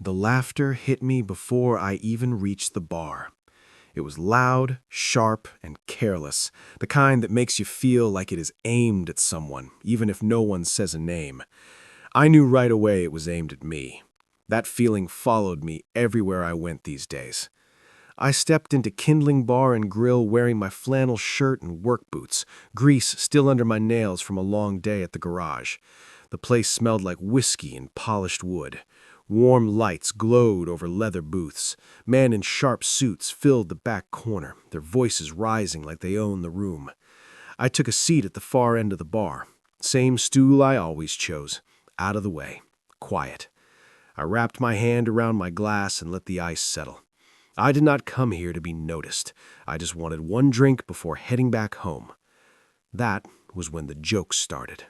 The laughter hit me before I even reached the bar. It was loud, sharp, and careless, the kind that makes you feel like it is aimed at someone, even if no one says a name. I knew right away it was aimed at me. That feeling followed me everywhere I went these days. I stepped into Kindling Bar and Grill wearing my flannel shirt and work boots, grease still under my nails from a long day at the garage. The place smelled like whiskey and polished wood. Warm lights glowed over leather booths. Men in sharp suits filled the back corner, their voices rising like they owned the room. I took a seat at the far end of the bar. Same stool I always chose. Out of the way. Quiet. I wrapped my hand around my glass and let the ice settle. I did not come here to be noticed. I just wanted one drink before heading back home. That was when the jokes started.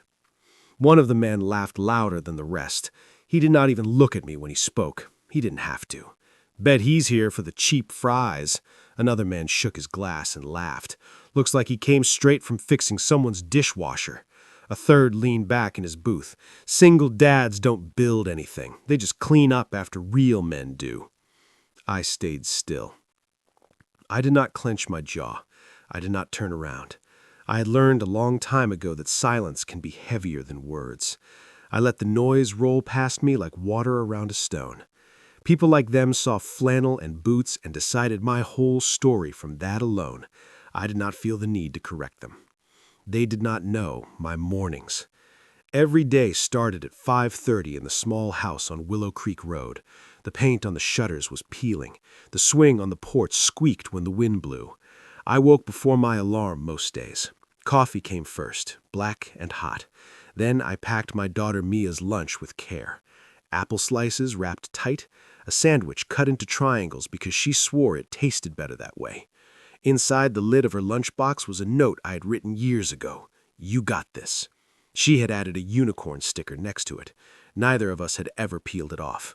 One of the men laughed louder than the rest. He did not even look at me when he spoke. He didn't have to. Bet he's here for the cheap fries. Another man shook his glass and laughed. Looks like he came straight from fixing someone's dishwasher. A third leaned back in his booth. Single dads don't build anything. They just clean up after real men do. I stayed still. I did not clench my jaw. I did not turn around. I had learned a long time ago that silence can be heavier than words. I let the noise roll past me like water around a stone. People like them saw flannel and boots and decided my whole story from that alone. I did not feel the need to correct them. They did not know my mornings. Every day started at 5:30 in the small house on Willow Creek Road. The paint on the shutters was peeling. The swing on the porch squeaked when the wind blew. I woke before my alarm most days. Coffee came first, black and hot. Then I packed my daughter Mia's lunch with care. Apple slices wrapped tight, a sandwich cut into triangles because she swore it tasted better that way. Inside the lid of her lunchbox was a note I had written years ago. "You got this." She had added a unicorn sticker next to it. Neither of us had ever peeled it off.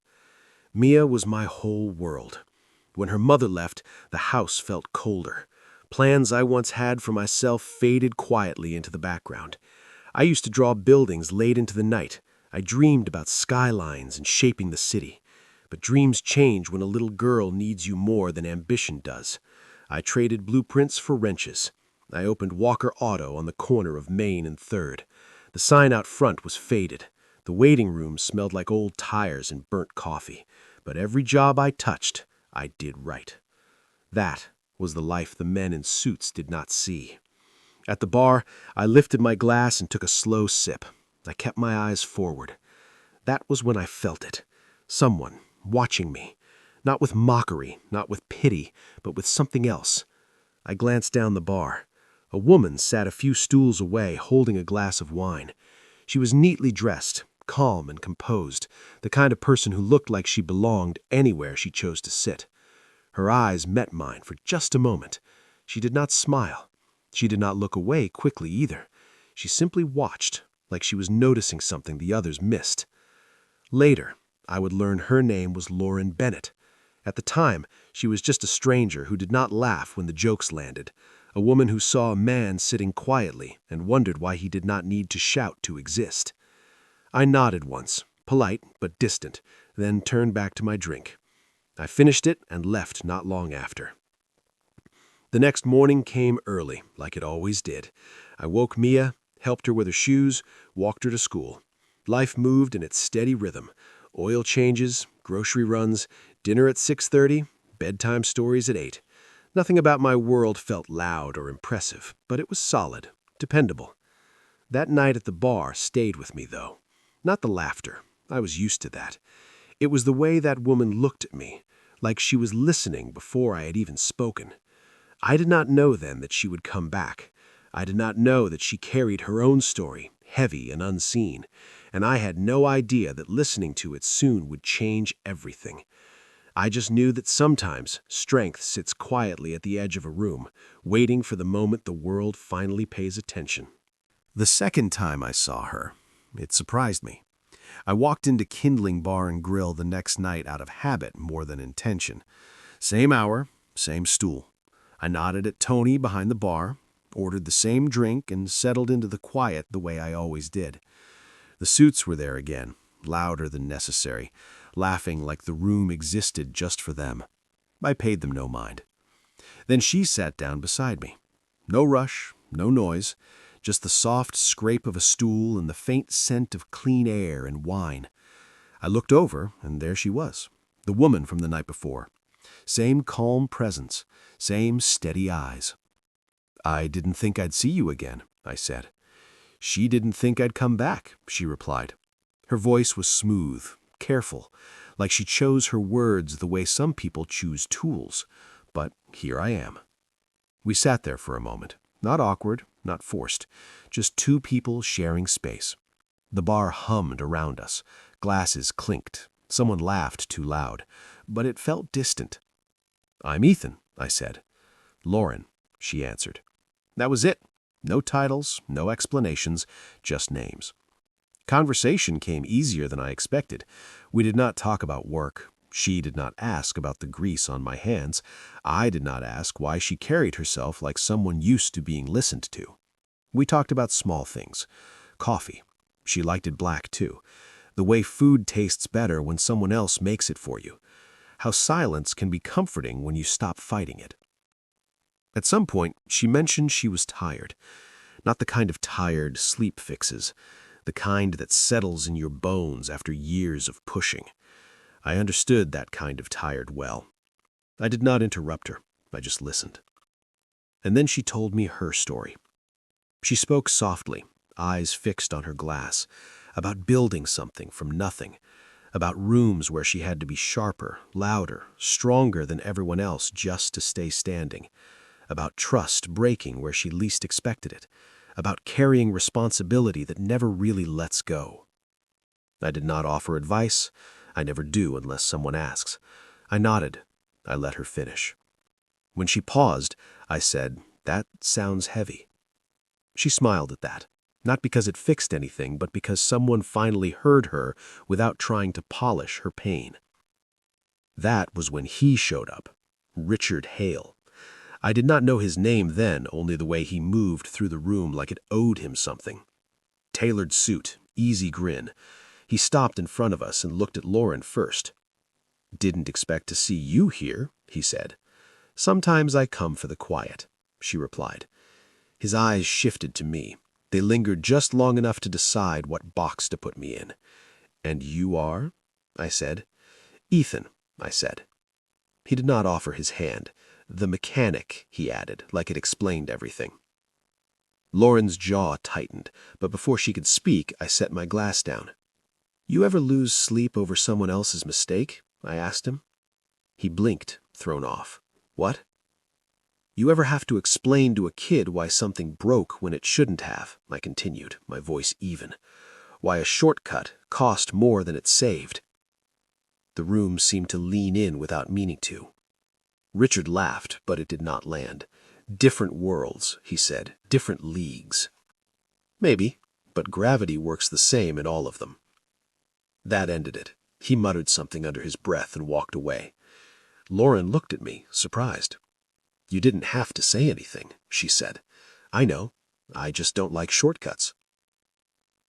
Mia was my whole world. When her mother left, the house felt colder. Plans I once had for myself faded quietly into the background. I used to draw buildings late into the night. I dreamed about skylines and shaping the city. But dreams change when a little girl needs you more than ambition does. I traded blueprints for wrenches. I opened Walker Auto on the corner of Main and 3rd. The sign out front was faded. The waiting room smelled like old tires and burnt coffee. But every job I touched, I did right. That was the life the men in suits did not see. At the bar, I lifted my glass and took a slow sip. I kept my eyes forward. That was when I felt it. Someone watching me. Not with mockery, not with pity, but with something else. I glanced down the bar. A woman sat a few stools away, holding a glass of wine. She was neatly dressed, calm and composed, the kind of person who looked like she belonged anywhere she chose to sit. Her eyes met mine for just a moment. She did not smile. She did not look away quickly either. She simply watched, like she was noticing something the others missed. Later, I would learn her name was Lauren Bennett. At the time, she was just a stranger who did not laugh when the jokes landed, a woman who saw a man sitting quietly and wondered why he did not need to shout to exist. I nodded once, polite but distant, then turned back to my drink. I finished it and left not long after. The next morning came early, like it always did. I woke Mia, helped her with her shoes, walked her to school. Life moved in its steady rhythm. Oil changes, grocery runs, dinner at 6:30, bedtime stories at 8. Nothing about my world felt loud or impressive, but it was solid, dependable. That night at the bar stayed with me, though. Not the laughter. I was used to that. It was the way that woman looked at me, like she was listening before I had even spoken. I did not know then that she would come back. I did not know that she carried her own story, heavy and unseen, and I had no idea that listening to it soon would change everything. I just knew that sometimes strength sits quietly at the edge of a room, waiting for the moment the world finally pays attention. The second time I saw her, it surprised me. I walked into Kindling Bar and Grill the next night out of habit more than intention. Same hour, same stool. I nodded at Tony behind the bar, ordered the same drink, and settled into the quiet the way I always did. The suits were there again, louder than necessary. laughing like the room existed just for them. I paid them no mind. Then she sat down beside me. No rush, no noise, just the soft scrape of a stool and the faint scent of clean air and wine. I looked over, and there she was, the woman from the night before. Same calm presence, same steady eyes. "I didn't think I'd see you again," I said. "She didn't think I'd come back," she replied. Her voice was smooth, careful, like she chose her words the way some people choose tools. But here I am. We sat there for a moment, not awkward, not forced, just two people sharing space. The bar hummed around us, glasses clinked, someone laughed too loud, but it felt distant. "I'm Ethan," I said. "Lauren," she answered. That was it. No titles, no explanations, just names. Conversation came easier than I expected. We did not talk about work. She did not ask about the grease on my hands. I did not ask why she carried herself like someone used to being listened to. We talked about small things. Coffee. She liked it black, too. The way food tastes better when someone else makes it for you. How silence can be comforting when you stop fighting it. At some point, she mentioned she was tired. Not the kind of tired sleep fixes, the kind that settles in your bones after years of pushing. I understood that kind of tired well. I did not interrupt her. I just listened. And then she told me her story. She spoke softly, eyes fixed on her glass, about building something from nothing, about rooms where she had to be sharper, louder, stronger than everyone else just to stay standing, about trust breaking where she least expected it, about carrying responsibility that never really lets go. I did not offer advice. I never do unless someone asks. I nodded. I let her finish. When she paused, I said, "That sounds heavy." She smiled at that, not because it fixed anything, but because someone finally heard her without trying to polish her pain. That was when he showed up, Richard Hale. I did not know his name then, only the way he moved through the room like it owed him something. Tailored suit, easy grin. He stopped in front of us and looked at Lauren first. "Didn't expect to see you here," he said. "Sometimes I come for the quiet," she replied. His eyes shifted to me. They lingered just long enough to decide what box to put me in. "And you are?" I said. "Ethan," I said. He did not offer his hand. "The mechanic," he added, like it explained everything. Lauren's jaw tightened, but before she could speak, I set my glass down. "You ever lose sleep over someone else's mistake?" I asked him. He blinked, thrown off. "What?" "You ever have to explain to a kid why something broke when it shouldn't have?" I continued, my voice even. "Why a shortcut cost more than it saved?" The room seemed to lean in without meaning to. Richard laughed, but it did not land. "Different worlds," he said, "different leagues." "Maybe, but gravity works the same in all of them." That ended it. He muttered something under his breath and walked away. Lauren looked at me, surprised. "You didn't have to say anything," she said. "I know. I just don't like shortcuts."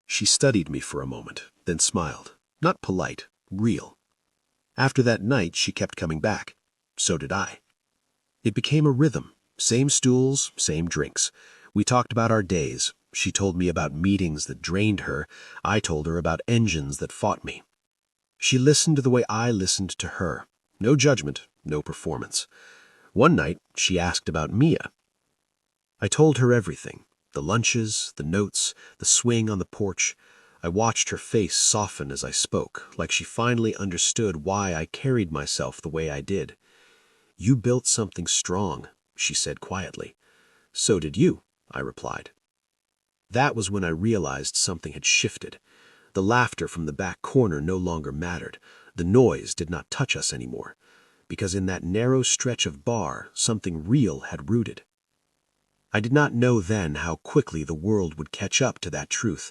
She studied me for a moment, then smiled. Not polite, real. After that night, she kept coming back. So did I. It became a rhythm. Same stools, same drinks. We talked about our days. She told me about meetings that drained her. I told her about engines that fought me. She listened the way I listened to her. No judgment, no performance. One night, she asked about Mia. I told her everything. The lunches, the notes, the swing on the porch. I watched her face soften as I spoke, like she finally understood why I carried myself the way I did. "You built something strong," she said quietly. "So did you," I replied. That was when I realized something had shifted. The laughter from the back corner no longer mattered. The noise did not touch us anymore, because in that narrow stretch of bar, something real had rooted. I did not know then how quickly the world would catch up to that truth.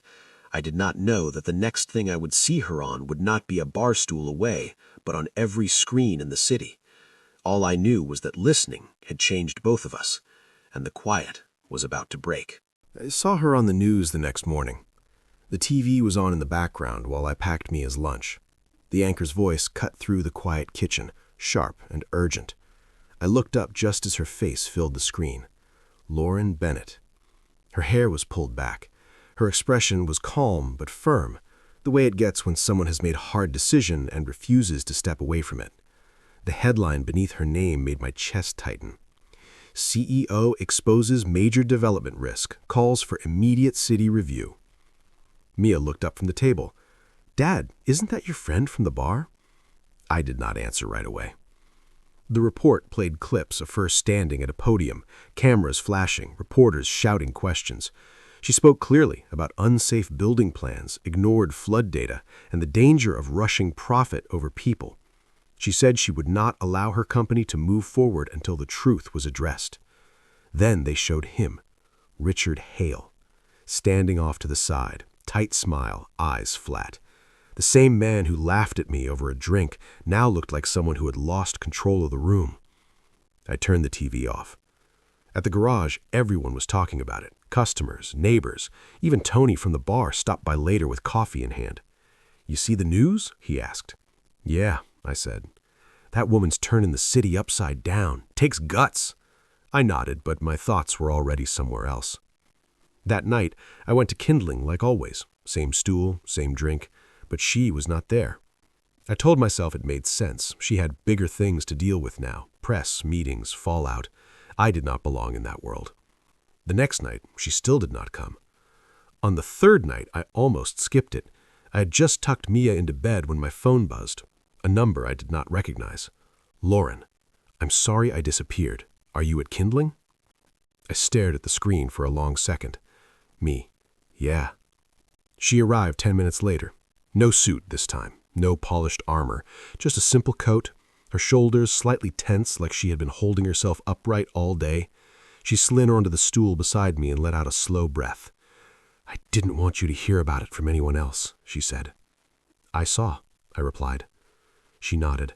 I did not know that the next thing I would see her on would not be a bar stool away, but on every screen in the city. All I knew was that listening had changed both of us, and the quiet was about to break. I saw her on the news the next morning. The TV was on in the background while I packed Mia's lunch. The anchor's voice cut through the quiet kitchen, sharp and urgent. I looked up just as her face filled the screen. Lauren Bennett. Her hair was pulled back. Her expression was calm but firm, the way it gets when someone has made a hard decision and refuses to step away from it. The headline beneath her name made my chest tighten. CEO exposes major development risk, calls for immediate city review. Mia looked up from the table. "Dad, isn't that your friend from the bar?" I did not answer right away. The report played clips of her standing at a podium, cameras flashing, reporters shouting questions. She spoke clearly about unsafe building plans, ignored flood data, and the danger of rushing profit over people. She said she would not allow her company to move forward until the truth was addressed. Then they showed him, Richard Hale, standing off to the side, tight smile, eyes flat. The same man who laughed at me over a drink now looked like someone who had lost control of the room. I turned the TV off. At the garage, everyone was talking about it. Customers, neighbors, even Tony from the bar stopped by later with coffee in hand. "You see the news?" he asked. "Yeah," I said. "That woman's turning the city upside down. Takes guts." I nodded, but my thoughts were already somewhere else. That night, I went to kindling like always. Same stool, same drink, but she was not there. I told myself it made sense. She had bigger things to deal with now. Press, meetings, fallout. I did not belong in that world. The next night, she still did not come. On the third night, I almost skipped it. I had just tucked Mia into bed when my phone buzzed. A number I did not recognize. "Lauren, I'm sorry I disappeared. Are you at kindling?" I stared at the screen for a long second. Me. "Yeah." She arrived 10 minutes later. No suit this time, no polished armor, just a simple coat, her shoulders slightly tense like she had been holding herself upright all day. She slid onto the stool beside me and let out a slow breath. "I didn't want you to hear about it from anyone else," she said. "I saw," I replied. She nodded.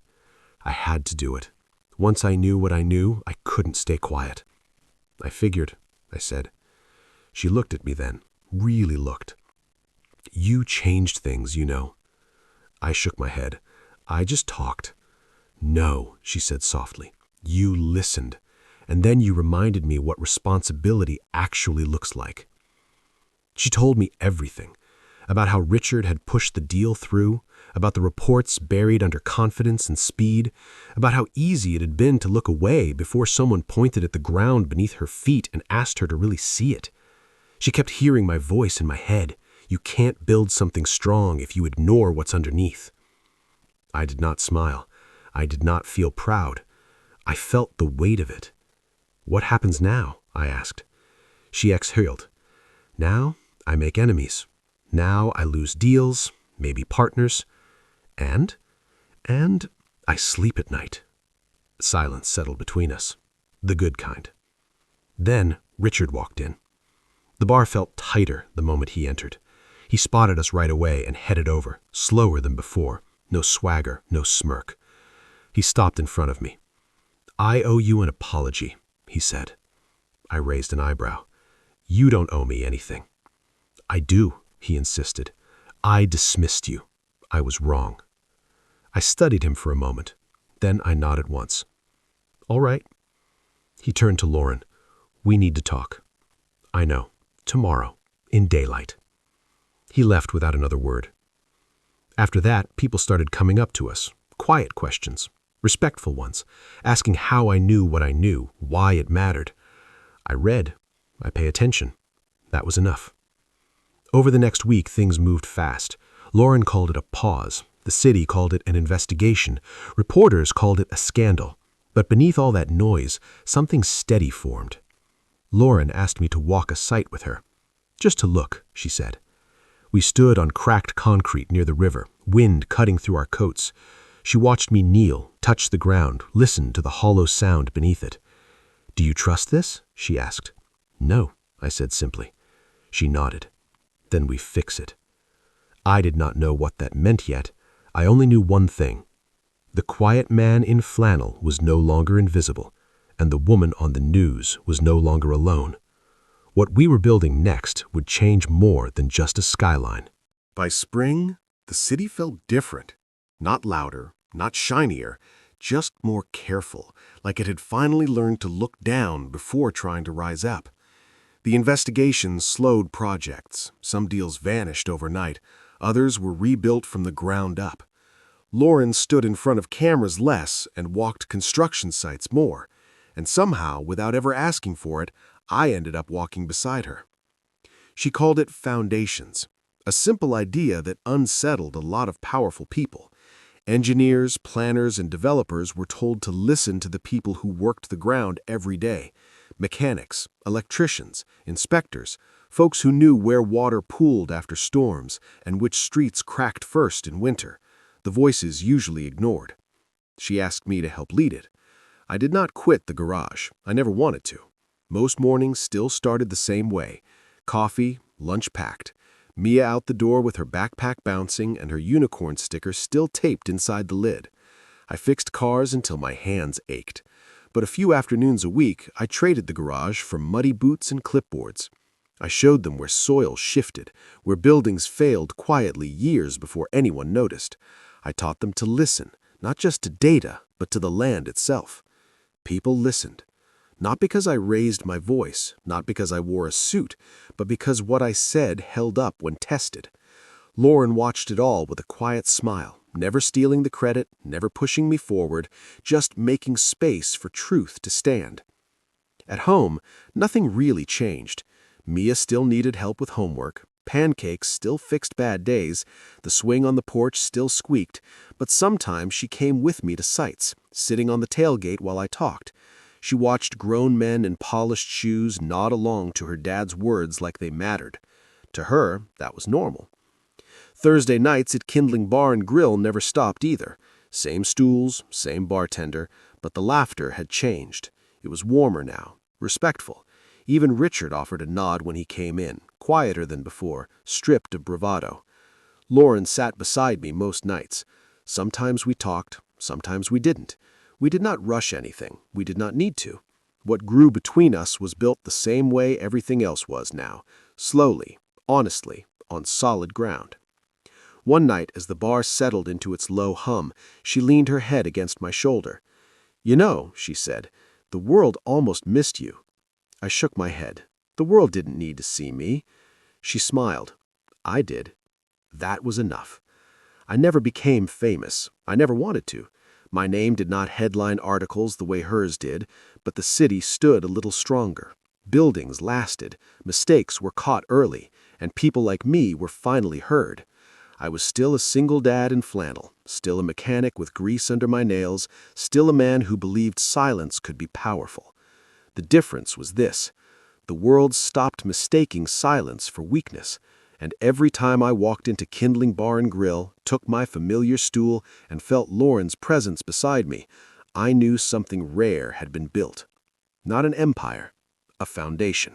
"I had to do it. Once I knew what I knew, I couldn't stay quiet." "I figured," I said. She looked at me then, really looked. "You changed things, you know." I shook my head. "I just talked." "No," she said softly. "You listened. And then you reminded me what responsibility actually looks like." She told me everything. About how Richard had pushed the deal through, about the reports buried under confidence and speed, about how easy it had been to look away before someone pointed at the ground beneath her feet and asked her to really see it. She kept hearing my voice in my head. You can't build something strong if you ignore what's underneath. I did not smile. I did not feel proud. I felt the weight of it. "What happens now?" I asked. She exhaled. "Now I make enemies. Now I lose deals, maybe partners. And I sleep at night." Silence settled between us. The good kind. Then Richard walked in. The bar felt tighter the moment he entered. He spotted us right away and headed over, slower than before. No swagger, no smirk. He stopped in front of me. "I owe you an apology," he said. I raised an eyebrow. "You don't owe me anything." "I do," he insisted. "I dismissed you. I was wrong." I studied him for a moment. Then I nodded once. "All right." He turned to Lauren. "We need to talk." "I know. Tomorrow. In daylight." He left without another word. After that, people started coming up to us. Quiet questions. Respectful ones. Asking how I knew what I knew. Why it mattered. I read. I pay attention. That was enough. Over the next week, things moved fast. Lauren called it a pause. The city called it an investigation. Reporters called it a scandal. But beneath all that noise, something steady formed. Lauren asked me to walk a site with her. "Just to look," she said. We stood on cracked concrete near the river, wind cutting through our coats. She watched me kneel, touch the ground, listen to the hollow sound beneath it. "Do you trust this?" she asked. "No," I said simply. She nodded. "Then we fix it." I did not know what that meant yet. I only knew one thing. The quiet man in flannel was no longer invisible, and the woman on the news was no longer alone. What we were building next would change more than just a skyline. By spring, the city felt different. Not louder, not shinier, just more careful, like it had finally learned to look down before trying to rise up. The investigation slowed projects. Some deals vanished overnight. Others were rebuilt from the ground up. Lauren stood in front of cameras less and walked construction sites more. And somehow, without ever asking for it, I ended up walking beside her. She called it foundations, a simple idea that unsettled a lot of powerful people. Engineers, planners, and developers were told to listen to the people who worked the ground every day. Mechanics, electricians, inspectors, folks who knew where water pooled after storms and which streets cracked first in winter. The voices usually ignored. She asked me to help lead it. I did not quit the garage. I never wanted to. Most mornings still started the same way. Coffee, lunch packed. Mia out the door with her backpack bouncing and her unicorn sticker still taped inside the lid. I fixed cars until my hands ached. But a few afternoons a week, I traded the garage for muddy boots and clipboards. I showed them where soil shifted, where buildings failed quietly years before anyone noticed. I taught them to listen, not just to data, but to the land itself. People listened. Not because I raised my voice, not because I wore a suit, but because what I said held up when tested. Lauren watched it all with a quiet smile, never stealing the credit, never pushing me forward, just making space for truth to stand. At home, nothing really changed. Mia still needed help with homework, pancakes still fixed bad days, the swing on the porch still squeaked, but sometimes she came with me to sites, sitting on the tailgate while I talked. She watched grown men in polished shoes nod along to her dad's words like they mattered. To her, that was normal. Thursday nights at Kindling Bar and Grill never stopped either. Same stools, same bartender, but the laughter had changed. It was warmer now, respectful. Even Richard offered a nod when he came in, quieter than before, stripped of bravado. Lauren sat beside me most nights. Sometimes we talked, sometimes we didn't. We did not rush anything. We did not need to. What grew between us was built the same way everything else was now, slowly, honestly, on solid ground. One night, as the bar settled into its low hum, she leaned her head against my shoulder. "You know," she said, "the world almost missed you." I shook my head. The world didn't need to see me. She smiled. I did. That was enough. I never became famous. I never wanted to. My name did not headline articles the way hers did, but the city stood a little stronger. Buildings lasted, mistakes were caught early, and people like me were finally heard. I was still a single dad in flannel, still a mechanic with grease under my nails, still a man who believed silence could be powerful. The difference was this: the world stopped mistaking silence for weakness, and every time I walked into Kindling Bar and Grill, took my familiar stool, and felt Lauren's presence beside me, I knew something rare had been built. Not an empire, a foundation.